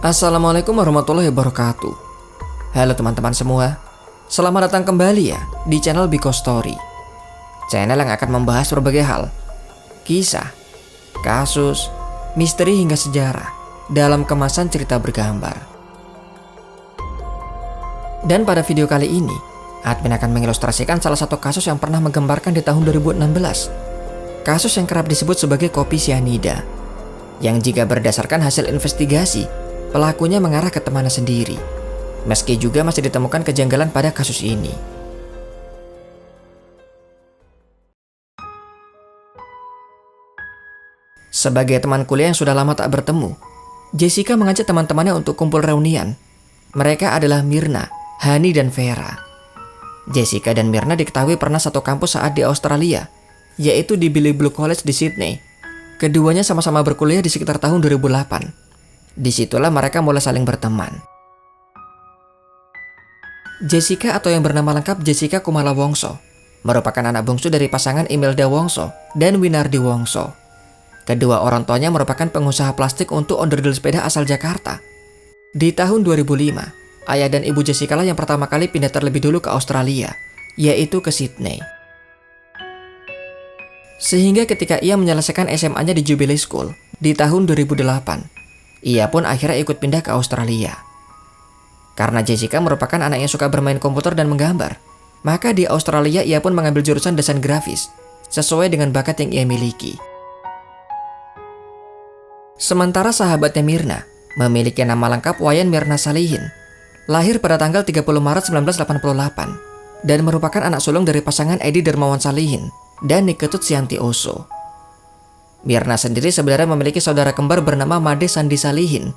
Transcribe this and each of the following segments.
Assalamualaikum warahmatullahi wabarakatuh. Halo teman-teman semua, selamat datang kembali ya di channel Biko Story. Channel yang akan membahas berbagai hal, kisah, kasus, misteri hingga sejarah dalam kemasan cerita bergambar. Dan pada video kali ini, admin akan mengilustrasikan salah satu kasus yang pernah menggemparkan di tahun 2016. Kasus yang kerap disebut sebagai kopi sianida, yang jika berdasarkan hasil investigasi, pelakunya mengarah ke temannya sendiri. Meski juga masih ditemukan kejanggalan pada kasus ini. Sebagai teman kuliah yang sudah lama tak bertemu, Jessica mengajak teman-temannya untuk kumpul reunian. Mereka adalah Myrna, Hani, dan Vera. Jessica dan Myrna diketahui pernah satu kampus saat di Australia, yaitu di Billy Blue College di Sydney. Keduanya sama-sama berkuliah di sekitar tahun 2008. Disitulah mereka mulai saling berteman. Jessica atau yang bernama lengkap Jessica Kumala Wongso merupakan anak bungsu dari pasangan Imelda Wongso dan Winardi Wongso. Kedua orang tuanya merupakan pengusaha plastik untuk onderdil sepeda asal Jakarta. Di tahun 2005, ayah dan ibu Jessica lah yang pertama kali pindah terlebih dulu ke Australia, yaitu ke Sydney. Sehingga ketika ia menyelesaikan SMA-nya di Jubilee School di tahun 2008, ia pun akhirnya ikut pindah ke Australia. Karena Jessica merupakan anak yang suka bermain komputer dan menggambar, maka di Australia ia pun mengambil jurusan desain grafis, sesuai dengan bakat yang ia miliki. Sementara sahabatnya Myrna memiliki nama lengkap Wayan Myrna Salihin, lahir pada tanggal 30 Maret 1988, dan merupakan anak sulung dari pasangan Edi Dermawan Salihin dan Niketut Sianti Oso. Myrna sendiri sebenarnya memiliki saudara kembar bernama Made Sandi Salihin.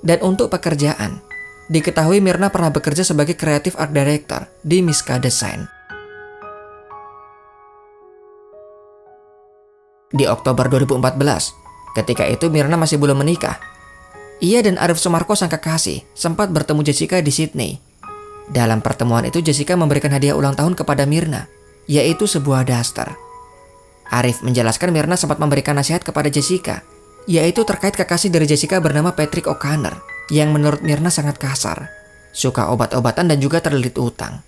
Dan untuk pekerjaan, diketahui Myrna pernah bekerja sebagai Creative Art Director di Miska Design. Di Oktober 2014, ketika itu Myrna masih belum menikah. Ia dan Arif Sumarko sang kekasih sempat bertemu Jessica di Sydney. Dalam pertemuan itu Jessica memberikan hadiah ulang tahun kepada Myrna, yaitu sebuah daster. Arif menjelaskan Myrna sempat memberikan nasihat kepada Jessica, yaitu terkait kekasih dari Jessica bernama Patrick O'Connor, yang menurut Myrna sangat kasar, suka obat-obatan dan juga terlilit utang.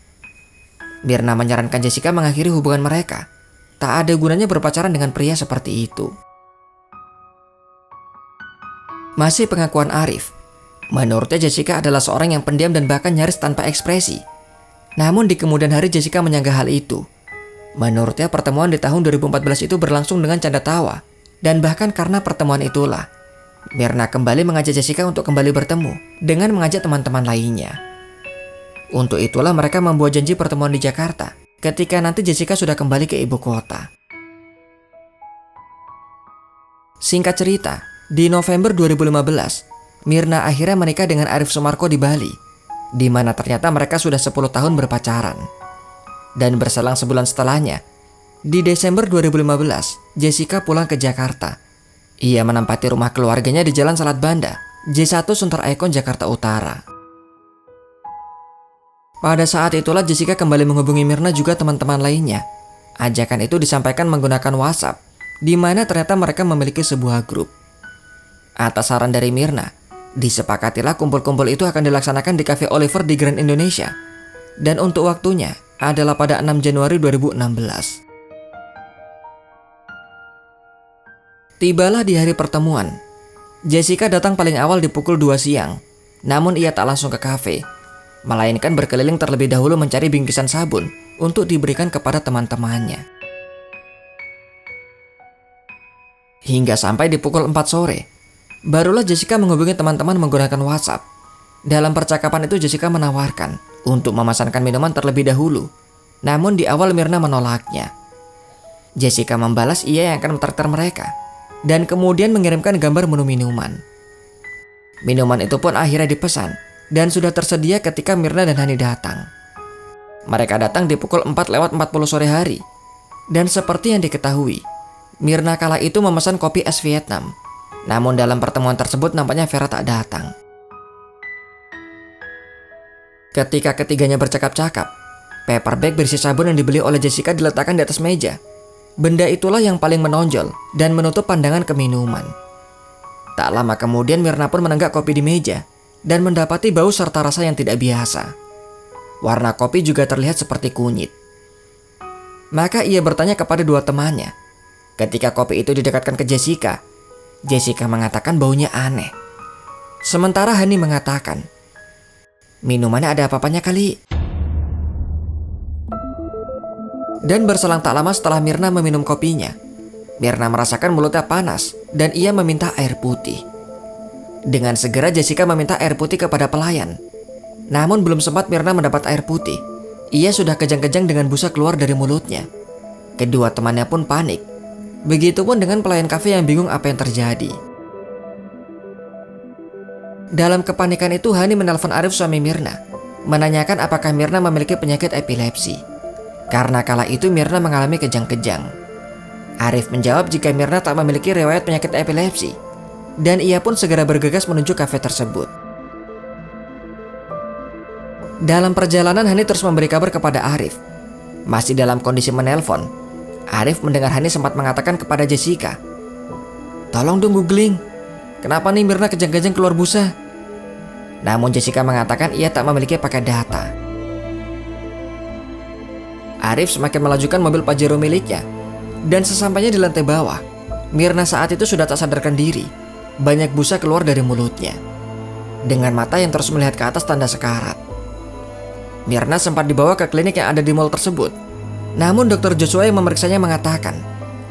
Myrna menyarankan Jessica mengakhiri hubungan mereka. Tak ada gunanya berpacaran dengan pria seperti itu. Masih pengakuan Arif, menurutnya Jessica adalah seorang yang pendiam dan bahkan nyaris tanpa ekspresi. Namun di kemudian hari Jessica menyanggah hal itu. Menurutnya pertemuan di tahun 2014 itu berlangsung dengan canda tawa. Dan bahkan karena pertemuan itulah, Myrna kembali mengajak Jessica untuk kembali bertemu dengan mengajak teman-teman lainnya. Untuk itulah mereka membuat janji pertemuan di Jakarta ketika nanti Jessica sudah kembali ke ibu kota. Singkat cerita, di November 2015, Myrna akhirnya menikah dengan Arif Sumarko di Bali, di mana ternyata mereka sudah 10 tahun berpacaran. Dan berselang sebulan setelahnya, di Desember 2015, Jessica pulang ke Jakarta. Ia menempati rumah keluarganya di Jalan Salat Banda, J1 Sunter Icon, Jakarta Utara. Pada saat itulah Jessica kembali menghubungi Myrna juga teman-teman lainnya. Ajakan itu disampaikan menggunakan WhatsApp, di mana ternyata mereka memiliki sebuah grup. Atas saran dari Myrna, disepakatilah kumpul-kumpul itu akan dilaksanakan di Cafe Oliver di Grand Indonesia. Dan untuk waktunya adalah pada 6 Januari 2016. Tibalah di hari pertemuan. Jessica datang paling awal di pukul 2 siang. Namun ia tak langsung ke kafe, melainkan berkeliling terlebih dahulu mencari bingkisan sabun untuk diberikan kepada teman-temannya. Hingga sampai di pukul 4 sore, barulah Jessica menghubungi teman-teman menggunakan WhatsApp. Dalam percakapan itu Jessica menawarkan untuk memesankan minuman terlebih dahulu. Namun di awal Myrna menolaknya. Jessica membalas ia yang akan mentraktir mereka, dan kemudian mengirimkan gambar menu minuman. Minuman itu pun akhirnya dipesan, dan sudah tersedia ketika Myrna dan Hani datang. Mereka datang di pukul 4:40 sore hari. Dan seperti yang diketahui, Myrna kala itu memesan kopi es Vietnam. Namun dalam pertemuan tersebut nampaknya Vera tak datang. Ketika ketiganya bercakap-cakap, paper bag berisi sabun yang dibeli oleh Jessica diletakkan di atas meja. Benda itulah yang paling menonjol dan menutup pandangan ke minuman. Tak lama kemudian Mirna pun menenggak kopi di meja dan mendapati bau serta rasa yang tidak biasa. Warna kopi juga terlihat seperti kunyit. Maka ia bertanya kepada dua temannya. Ketika kopi itu didekatkan ke Jessica, Jessica mengatakan baunya aneh. Sementara Hani mengatakan, "Minumannya ada apa-apanya kali." Dan berselang tak lama setelah Mirna meminum kopinya, Mirna merasakan mulutnya panas dan ia meminta air putih. Dengan segera Jessica meminta air putih kepada pelayan. Namun belum sempat Mirna mendapat air putih, ia sudah kejang-kejang dengan busa keluar dari mulutnya. Kedua temannya pun panik. Begitupun dengan pelayan kafe yang bingung apa yang terjadi. Dalam kepanikan itu Hani menelpon Arif suami Mirna, menanyakan apakah Mirna memiliki penyakit epilepsi. Karena kala itu Mirna mengalami kejang-kejang. Arif menjawab jika Mirna tak memiliki riwayat penyakit epilepsi, dan ia pun segera bergegas menuju kafe tersebut. Dalam perjalanan Hani terus memberi kabar kepada Arif. Masih dalam kondisi menelpon, Arif mendengar Hani sempat mengatakan kepada Jessica, "Tolong dong googling, kenapa nih Mirna kejang-kejang keluar busa?" Namun Jessica mengatakan ia tak memiliki paket data. Arif semakin melajukan mobil Pajero miliknya, dan sesampainya di lantai bawah, Mirna saat itu sudah tak sadarkan diri. Banyak busa keluar dari mulutnya. Dengan mata yang terus melihat ke atas tanda sekarat. Mirna sempat dibawa ke klinik yang ada di mal tersebut. Namun dokter Joshua yang memeriksanya mengatakan,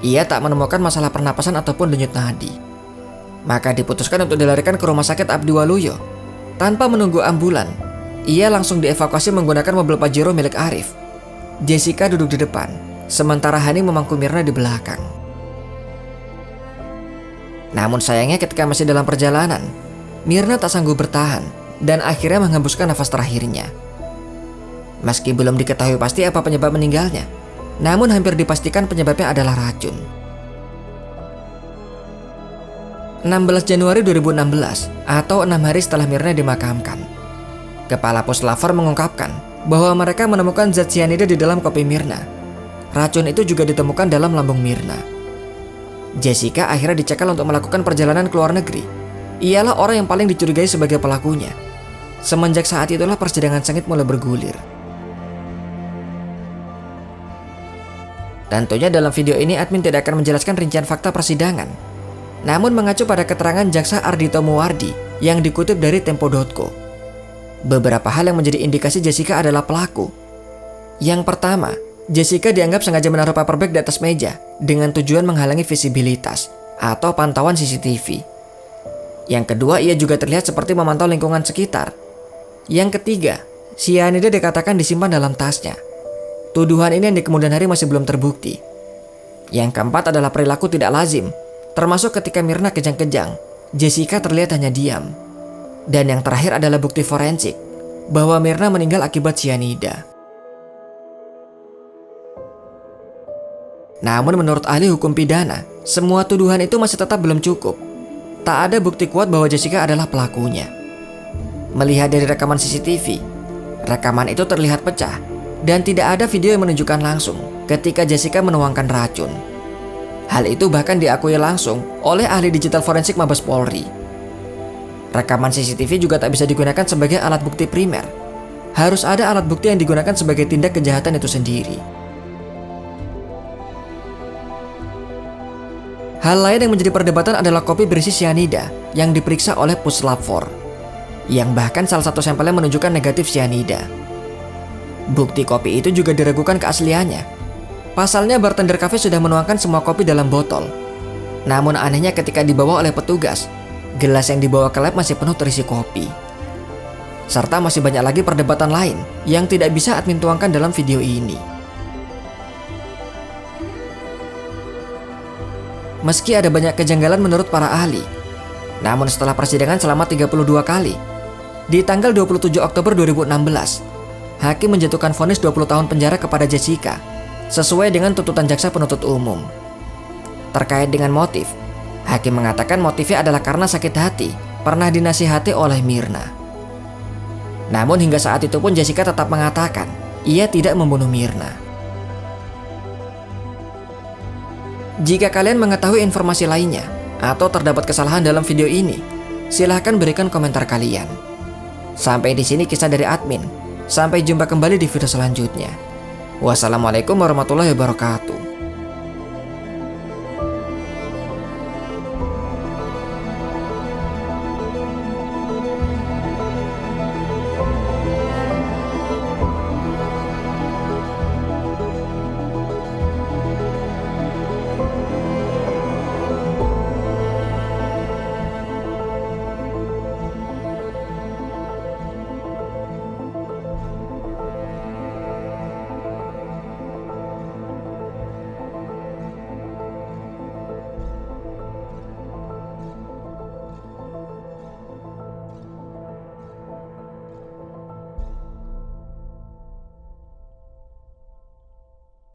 ia tak menemukan masalah pernapasan ataupun denyut nadi. Maka diputuskan untuk dilarikan ke rumah sakit Abdi Waluyo. Tanpa menunggu ambulan, ia langsung dievakuasi menggunakan mobil Pajero milik Arif. Jessica duduk di depan, sementara Hani memangku Mirna di belakang. Namun sayangnya ketika masih dalam perjalanan, Mirna tak sanggup bertahan dan akhirnya menghembuskan nafas terakhirnya. Meski belum diketahui pasti apa penyebab meninggalnya, namun hampir dipastikan penyebabnya adalah racun. 16 Januari 2016 atau 6 hari setelah Mirna dimakamkan, Kepala Puslapfor mengungkapkan bahwa mereka menemukan zat cyanida di dalam kopi Mirna. Racun itu juga ditemukan dalam lambung Mirna. Jessica akhirnya dicekal untuk melakukan perjalanan ke luar negeri. Ialah orang yang paling dicurigai sebagai pelakunya. Semenjak saat itulah persidangan sengit mulai bergulir. Tentunya dalam video ini admin tidak akan menjelaskan rincian fakta persidangan, namun mengacu pada keterangan Jaksa Ardhito Muwardi yang dikutip dari Tempo.co. Beberapa hal yang menjadi indikasi Jessica adalah pelaku. Yang pertama, Jessica dianggap sengaja menaruh paper bag di atas meja dengan tujuan menghalangi visibilitas atau pantauan CCTV. Yang kedua, ia juga terlihat seperti memantau lingkungan sekitar. Yang ketiga, cyanida dikatakan disimpan dalam tasnya. Tuduhan ini yang di kemudian hari masih belum terbukti. Yang keempat adalah perilaku tidak lazim, termasuk ketika Mirna kejang-kejang, Jessica terlihat hanya diam. Dan yang terakhir adalah bukti forensik, bahwa Mirna meninggal akibat cyanida. Namun menurut ahli hukum pidana, semua tuduhan itu masih tetap belum cukup. Tak ada bukti kuat bahwa Jessica adalah pelakunya. Melihat dari rekaman CCTV, rekaman itu terlihat pecah, dan tidak ada video yang menunjukkan langsung ketika Jessica menuangkan racun. Hal itu bahkan diakui langsung oleh ahli digital forensik Mabes Polri. Rekaman CCTV juga tak bisa digunakan sebagai alat bukti primer. Harus ada alat bukti yang digunakan sebagai tindak kejahatan itu sendiri. Hal lain yang menjadi perdebatan adalah kopi berisi cyanida yang diperiksa oleh Puslapfor, yang bahkan salah satu sampelnya menunjukkan negatif cyanida. Bukti kopi itu juga diragukan keasliannya. Pasalnya bartender kafe sudah menuangkan semua kopi dalam botol. Namun anehnya ketika dibawa oleh petugas, gelas yang dibawa ke lab masih penuh terisi kopi. Serta masih banyak lagi perdebatan lain yang tidak bisa admin tuangkan dalam video ini. Meski ada banyak kejanggalan menurut para ahli, namun setelah persidangan selama 32 kali, di tanggal 27 Oktober 2016, hakim menjatuhkan vonis 20 tahun penjara kepada Jessica, sesuai dengan tuntutan jaksa penuntut umum. Terkait dengan motif, hakim mengatakan motifnya adalah karena sakit hati, pernah dinasihati oleh Mirna. Namun hingga saat itu pun Jessica tetap mengatakan, ia tidak membunuh Mirna. Jika kalian mengetahui informasi lainnya, atau terdapat kesalahan dalam video ini? Silahkan berikan komentar kalian. Sampai di sini kisah dari admin. Sampai jumpa kembali di video selanjutnya. Wassalamualaikum warahmatullahi wabarakatuh.